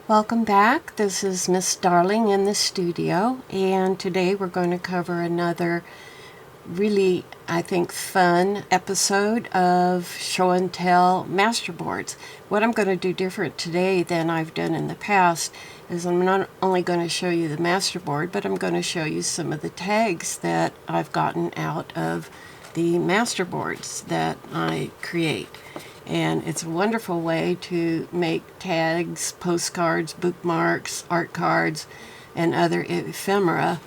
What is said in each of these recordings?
Welcome back. This is Miss Darling in the studio, and today we're going to cover another really, I think, fun episode of Show and Tell Masterboards. What I'm going to do different today than I've done in the past is I'm not only going to show you the masterboard, but I'm going to show you some of the tags that I've gotten out of the masterboards that I create. And it's a wonderful way to make tags, postcards, bookmarks, art cards, and other ephemera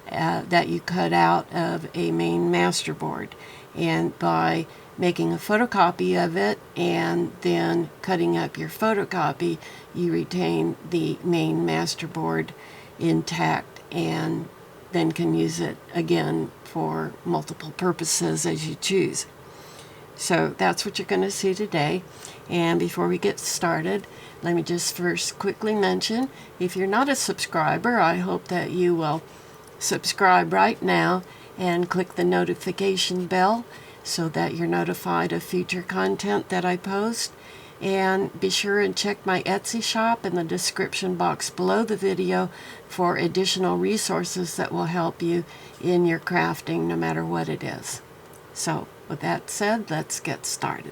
that you cut out of a main masterboard. And by making a photocopy of it and then cutting up your photocopy, you retain the main masterboard intact and then can use it again for multiple purposes as you choose. So that's what you're going to see today. And before we get started, let me just first quickly mention, if you're not a subscriber, I hope that you will subscribe right now and click the notification bell so that you're notified of future content that I post. And be sure and check my Etsy shop in the description box below the video for additional resources that will help you in your crafting no matter what it is. So, with that said, let's get started.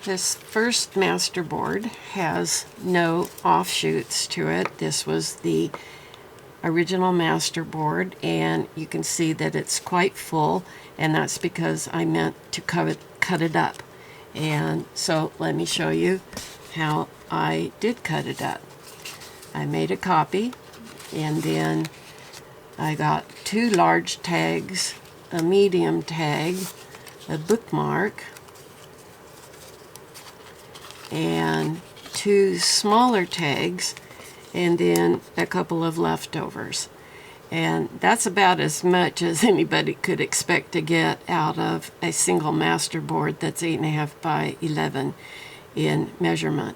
This first masterboard has no offshoots to it. This was the original masterboard, and you can see that it's quite full, and that's because I meant to cut it up. And so let me show you how I did cut it up. I made a copy, and then I got 2 large tags, a medium tag, a bookmark, and 2 smaller tags, and then a couple of leftovers. And that's about as much as anybody could expect to get out of a single masterboard that's 8.5 by 11 in measurement.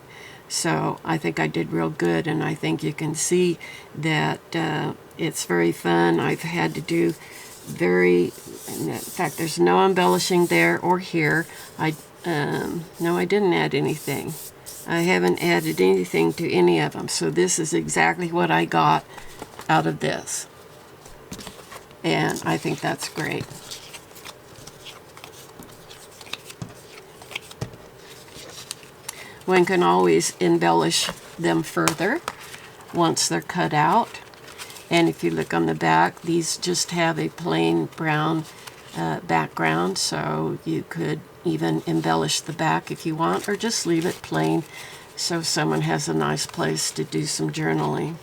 So I think I did real good, and I think you can see that it's very fun. I've had to do in fact, there's no embellishing there or here. No, I didn't add anything. I haven't added anything to any of them. So this is exactly what I got out of this. And I think that's great. One can always embellish them further once they're cut out. And if you look on the back, these just have a plain brown background, so you could even embellish the back if you want, or just leave it plain so someone has a nice place to do some journaling.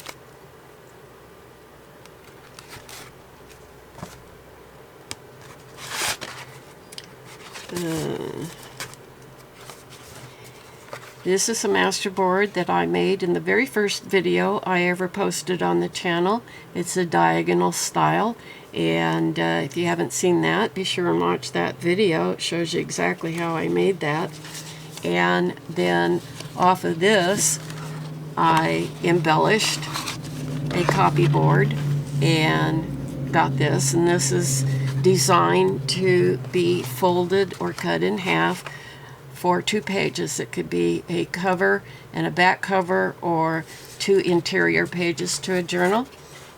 This is a masterboard that I made in the very first video I ever posted on the channel. It's a diagonal style, and if you haven't seen that, be sure and watch that video. It shows you exactly how I made that. And then off of this, I embellished a copyboard and got this, and this is designed to be folded or cut in half for 2 pages. It could be a cover and a back cover, or 2 interior pages to a journal.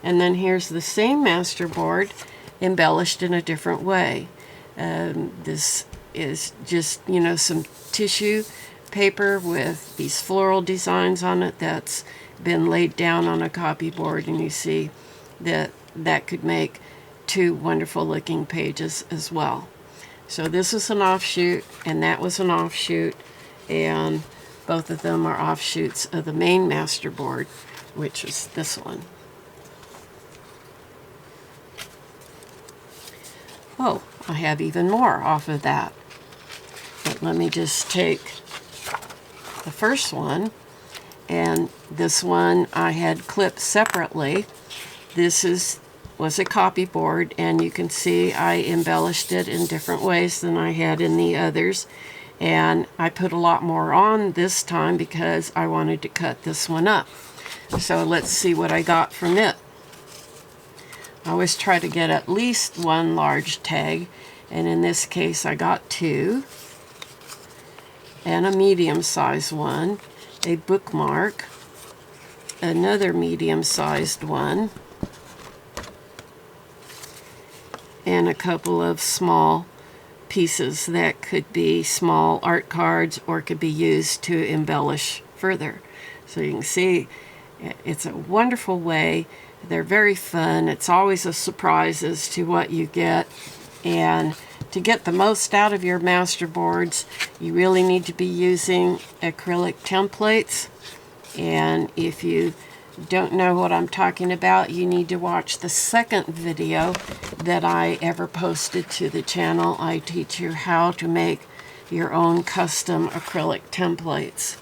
And then here's the same masterboard embellished in a different way. This is just, some tissue paper with these floral designs on it that's been laid down on a copyboard, and you see that that could make 2 wonderful looking pages as well. So this is an offshoot, and that was an offshoot, and both of them are offshoots of the main masterboard, which is this one. Oh, I have even more off of that. But let me just take the first one, and this one I had clipped separately. This was a copyboard, and you can see I embellished it in different ways than I had in the others, and I put a lot more on this time because I wanted to cut this one up. So let's see what I got from it. I always try to get at least 1 large tag, And in this case, I got 2, and a medium-sized one, a bookmark, another medium-sized one, and a couple of small pieces that could be small art cards or could be used to embellish further. So you can see it's a wonderful way. They're very fun. It's always a surprise as to what you get. And to get the most out of your masterboards, you really need to be using acrylic templates. And if you don't know what I'm talking about, you need to watch the second video that I ever posted to the channel. I teach you how to make your own custom acrylic templates.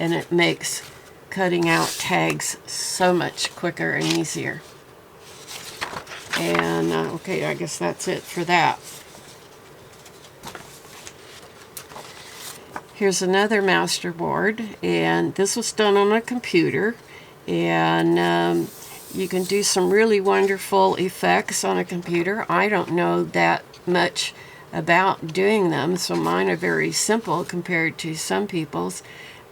And it makes cutting out tags so much quicker and easier. And okay, I guess that's it for that. Here's another masterboard, and this was done on a computer, and you can do some really wonderful effects on a computer. I don't know that much about doing them, so mine are very simple compared to some people's,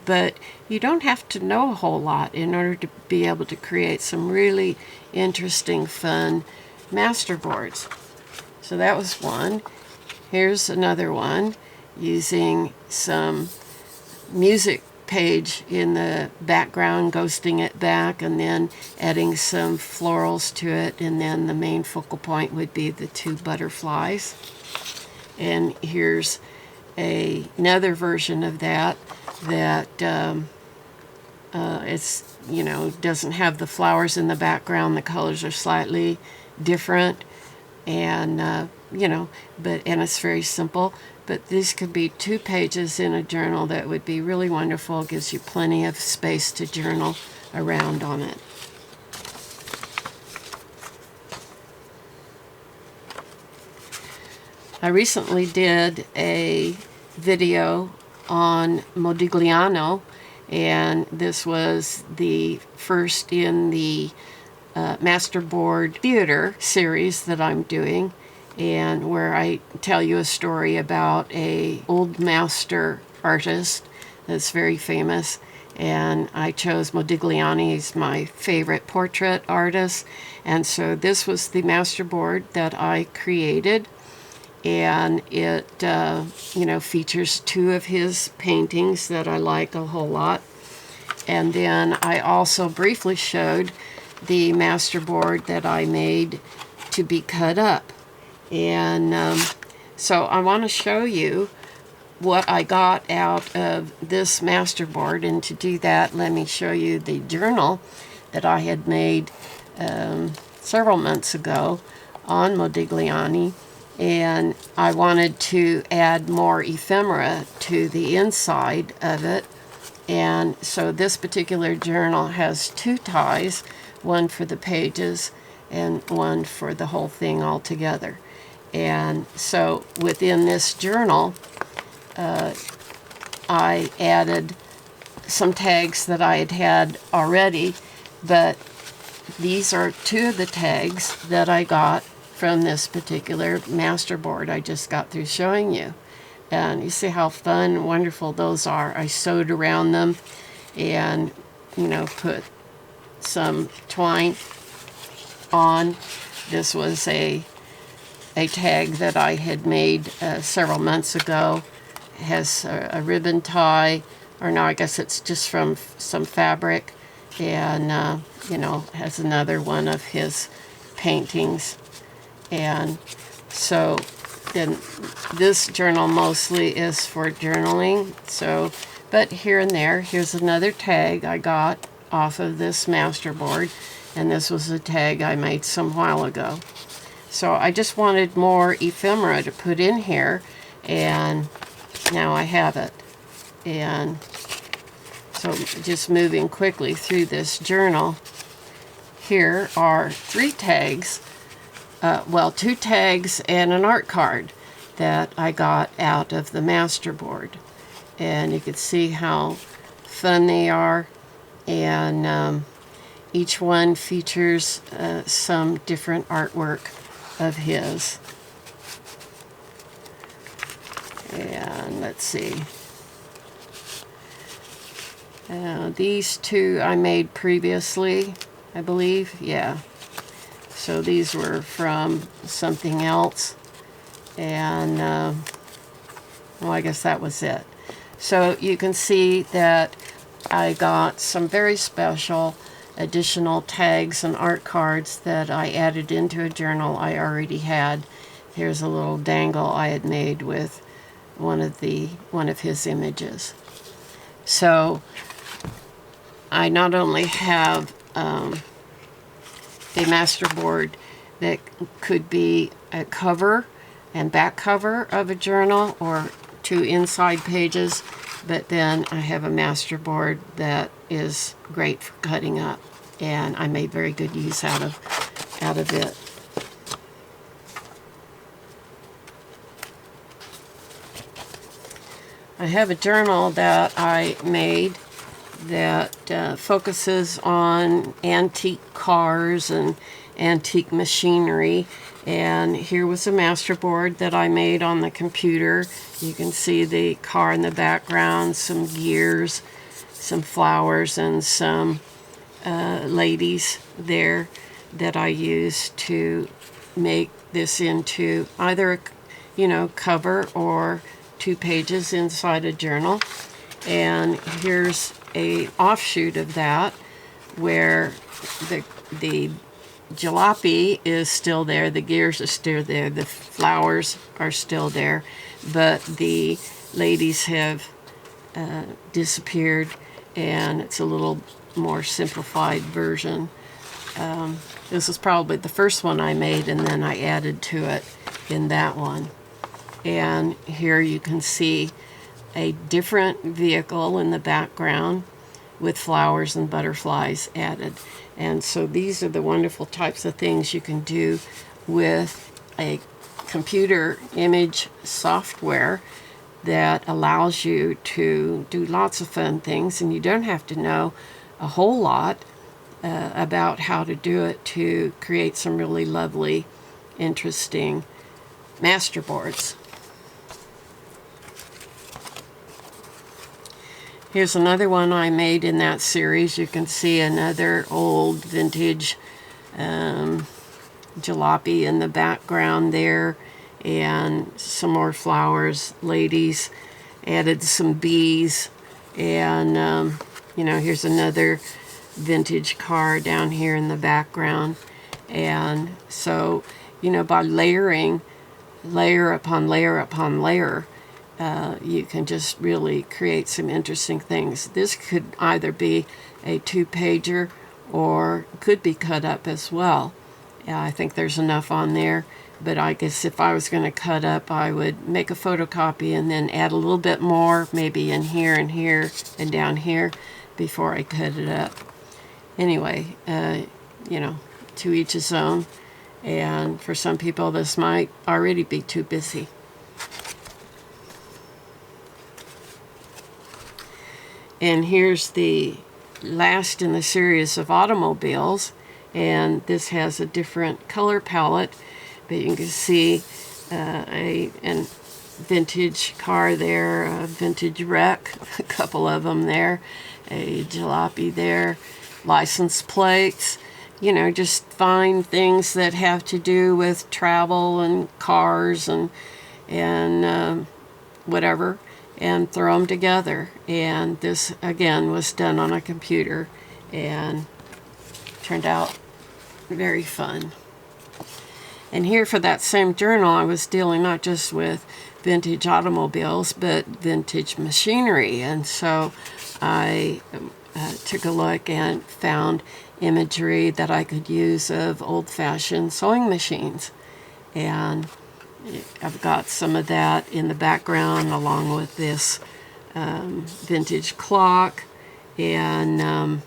but you don't have to know a whole lot in order to be able to create some really interesting, fun masterboards. So that was one. Here's another one using some music page in the background, ghosting it back, and then adding some florals to it, and then the main focal point would be the 2 butterflies. And here's another version of that it's, you know, doesn't have the flowers in the background. The colors are slightly different, and you know, and it's very simple. But these could be 2 pages in a journal that would be really wonderful. It gives you plenty of space to journal around on it. I recently did a video on Modigliano, and this was the first in the Masterboard Theatre series that I'm doing, and where I tell you a story about a old master artist that's very famous, and I chose Modigliani. He's my favorite portrait artist, and so this was the masterboard that I created, and it you know, features 2 of his paintings that I like a whole lot. And then I also briefly showed the masterboard that I made to be cut up. And so I want to show you what I got out of this masterboard. And to do that, let me show you the journal that I had made several months ago on Modigliani. And I wanted to add more ephemera to the inside of it. And so this particular journal has 2 ties, one for the pages and one for the whole thing all together. And so within this journal, I added some tags that I had already, but these are 2 of the tags that I got from this particular masterboard I just got through showing you. And you see how fun and wonderful those are. I sewed around them and, you know, put some twine on. This was a tag that I had made several months ago. It has a ribbon tie, or no, I guess it's just from some fabric, and you know, has another one of his paintings. And so then this journal mostly is for journaling. So, but here and there, here's another tag I got off of this masterboard, and this was a tag I made some while ago. So I just wanted more ephemera to put in here, and now I have it. And so just moving quickly through this journal, here are 3 tags, well, 2 tags and an art card that I got out of the masterboard. And you can see how fun they are, and each one features some different artwork of his. And let's see. These two I made previously, I believe. Yeah. So these were from something else. And, well, I guess that was it. So you can see that I got some very special additional tags and art cards that I added into a journal I already had. Here's a little dangle I had made with one of his images. So I not only have a masterboard that could be a cover and back cover of a journal or 2 inside pages, but then I have a masterboard that is great for cutting up, and I made very good use out of it. I have a journal that I made that focuses on antique cars and antique machinery, and here was a masterboard that I made on the computer. You can see the car in the background, some gears, some flowers, and some ladies there that I used to make this into either a cover or 2 pages inside a journal. And here's a offshoot of that where the jalopy is still there, the gears are still there, the flowers are still there, but the ladies have disappeared, and it's a little more simplified version. This is probably the first one I made, and then I added to it in that one. And here you can see a different vehicle in the background with flowers and butterflies added. And so these are the wonderful types of things you can do with a computer image software that allows you to do lots of fun things, and you don't have to know a whole lot about how to do it to create some really lovely, interesting masterboards. Here's another one I made in that series. You can see another old vintage jalopy in the background there, and some more flowers, ladies, added some bees, and here's another vintage car down here in the background. And so, by layering layer upon layer upon layer, you can just really create some interesting things. This could either be a 2-pager or could be cut up as well. I think there's enough on there, but I guess if I was going to cut up, I would make a photocopy and then add a little bit more, maybe in here and down here, before I cut it up. Anyway, to each his own, and for some people this might already be too busy. And here's the last in the series of automobiles, and this has a different color palette, but you can see a vintage car there, a vintage wreck, a couple of them there, a jalopy there, license plates, just find things that have to do with travel and cars and whatever, and throw them together. And this again was done on a computer and turned out very fun. And here for that same journal, I was dealing not just with vintage automobiles but vintage machinery, and so I took a look and found imagery that I could use of old-fashioned sewing machines, and I've got some of that in the background along with this vintage clock, and and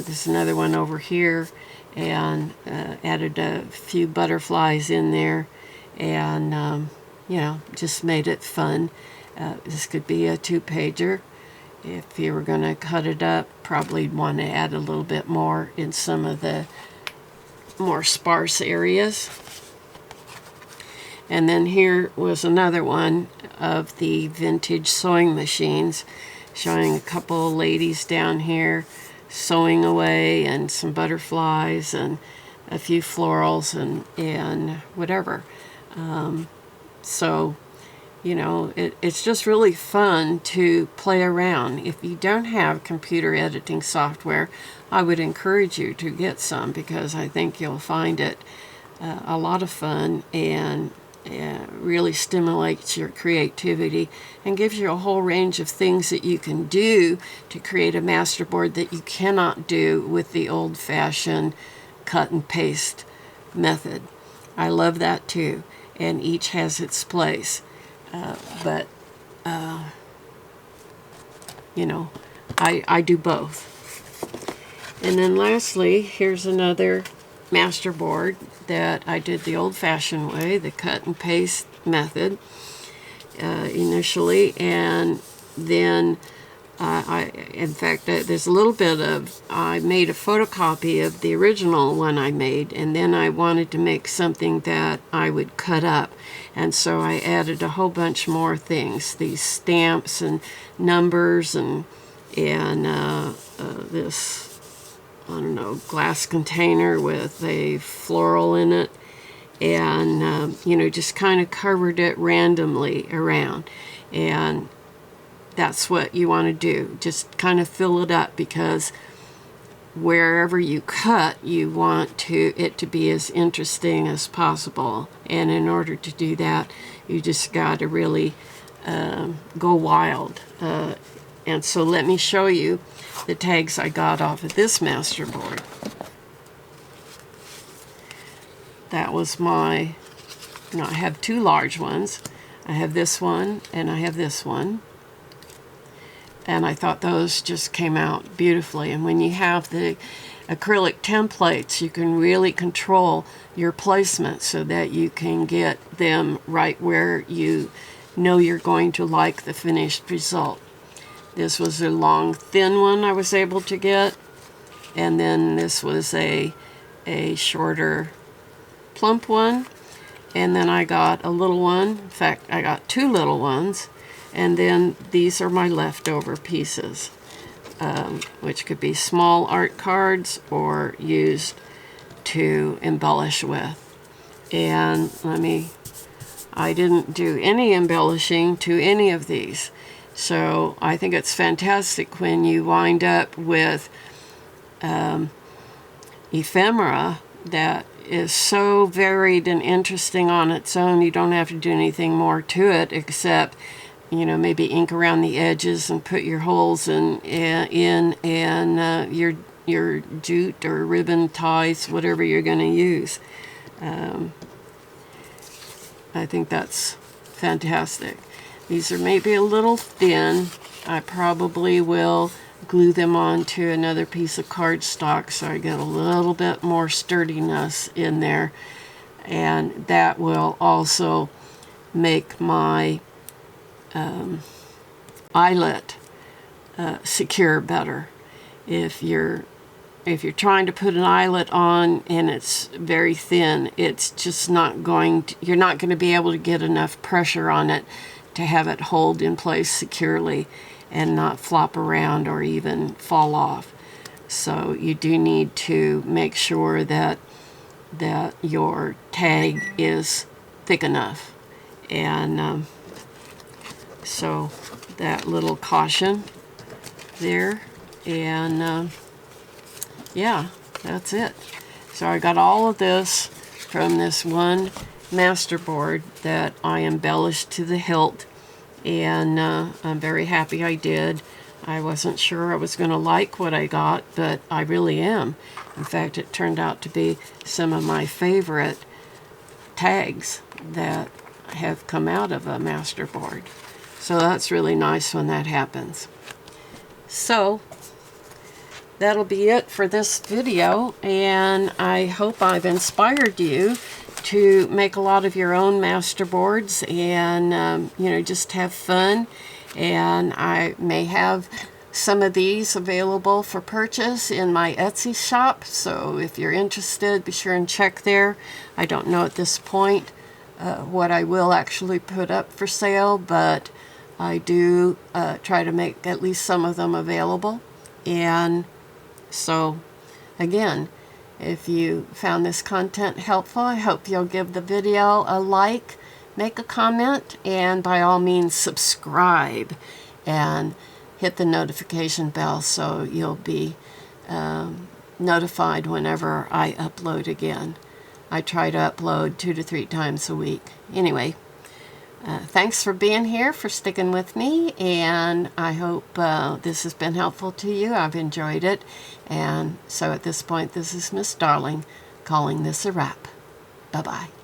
there's another one over here, and added a few butterflies in there, and just made it fun. This could be a 2-pager. If you were going to cut it up, probably want to add a little bit more in some of the more sparse areas. And then here was another one of the vintage sewing machines, showing a couple of ladies down here sewing away, and some butterflies and a few florals and whatever. So, you know, it's just really fun to play around. If you don't have computer editing software, I would encourage you to get some, because I think you'll find it a lot of fun, and really stimulates your creativity and gives you a whole range of things that you can do to create a masterboard that you cannot do with the old-fashioned cut and paste method. I love that too, and each has its place. But you know, I do both. And then lastly, here's another masterboard that I did the old-fashioned way, the cut and paste method initially, and then in fact, there's a little bit of, I made a photocopy of the original one I made, and then I wanted to make something that I would cut up, and so I added a whole bunch more things, these stamps and numbers and this, I don't know, glass container with a floral in it, and you know, just kind of covered it randomly around. And that's what you want to do, just kind of fill it up, because wherever you cut, you want it to be as interesting as possible, and in order to do that, you just got to really go wild. And so let me show you the tags I got off of this masterboard. That was my, you know, I have two large ones. I have this one and I have this one. And I thought those just came out beautifully. And when you have the acrylic templates, you can really control your placement so that you can get them right where you know you're going to like the finished result. This was a long, thin one I was able to get, and then this was a shorter, plump one, and then I got a little one. In fact, I got two little ones, and then these are my leftover pieces, which could be small art cards or used to embellish with. And I didn't do any embellishing to any of these. So I think it's fantastic when you wind up with ephemera that is so varied and interesting on its own. You don't have to do anything more to it except, you know, maybe ink around the edges and put your holes in your jute or ribbon ties, whatever you're going to use. I think that's fantastic. These are maybe a little thin. I probably will glue them onto another piece of cardstock so I get a little bit more sturdiness in there. And that will also make my eyelet secure better. If you're trying to put an eyelet on and it's very thin, it's just not going to, you're not going to be able to get enough pressure on it to have it hold in place securely and not flop around or even fall off. So you do need to make sure that your tag is thick enough. And so that little caution there, and yeah, that's it. So I got all of this from this one masterboard that I embellished to the hilt, and I'm very happy I did. I wasn't sure I was going to like what I got, but I really am. In fact, it turned out to be some of my favorite tags that have come out of a masterboard. So that's really nice when that happens. So that'll be it for this video, and I hope I've inspired you to make a lot of your own masterboards and you know, just have fun. And I may have some of these available for purchase in my Etsy shop, so if you're interested, be sure and check there. I don't know at this point what I will actually put up for sale, but I do try to make at least some of them available. And so, again, if you found this content helpful, I hope you'll give the video a like, make a comment, and by all means subscribe and hit the notification bell so you'll be notified whenever I upload again. I try to upload 2 to 3 times a week. Anyway, thanks for being here, for sticking with me, and I hope this has been helpful to you. I've enjoyed it. And so at this point, this is Miss Darling calling this a wrap. Bye-bye.